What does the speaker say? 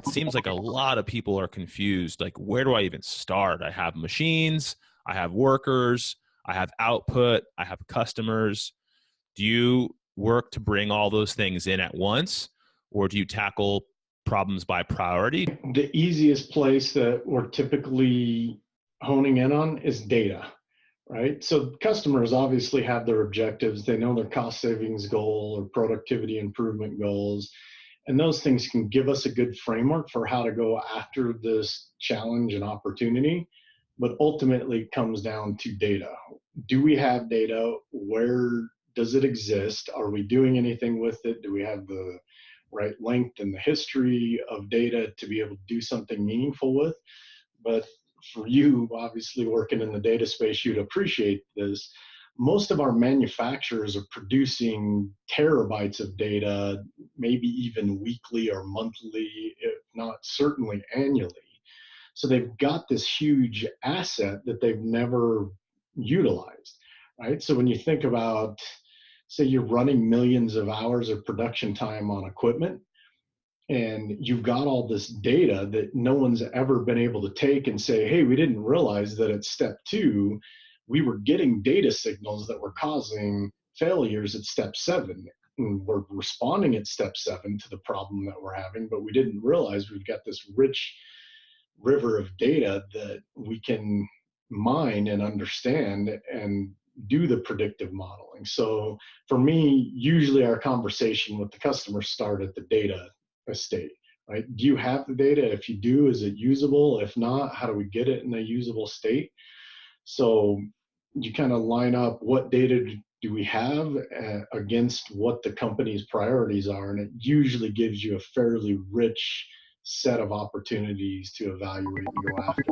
seems like a lot of people are confused. Like, where do I even start? I have machines, I have workers, I have output, I have customers. Do you work to bring all those things in at once, or do you tackle problems by priority? The easiest place that we're typically honing in on is data, right? So customers obviously have their objectives. They know their cost savings goal or productivity improvement goals. And those things can give us a good framework for how to go after this challenge and opportunity. But ultimately, it comes down to data. Do we have data? Where does it exist? Are we doing anything with it? Do we have the right length and the history of data to be able to do something meaningful with? But for you, obviously working in the data space, you'd appreciate this. Most of our manufacturers are producing terabytes of data, maybe even weekly or monthly, if not certainly annually. So they've got this huge asset that they've never utilized, right? So when you think about, say, you're running millions of hours of production time on equipment, and you've got all this data that no one's ever been able to take and say, hey, we didn't realize that at step 2 we were getting data signals that were causing failures at step 7, and we're responding at step 7 to the problem that we're having, but we didn't realize we've got this rich river of data that we can mine and understand and do the predictive modeling. So for me, usually our conversation with the customer start at the data estate, right? Do you have the data? If you do, is it usable? If not, how do we get it in a usable state? So you kind of line up what data do we have against what the company's priorities are, and it usually gives you a fairly rich set of opportunities to evaluate and go after.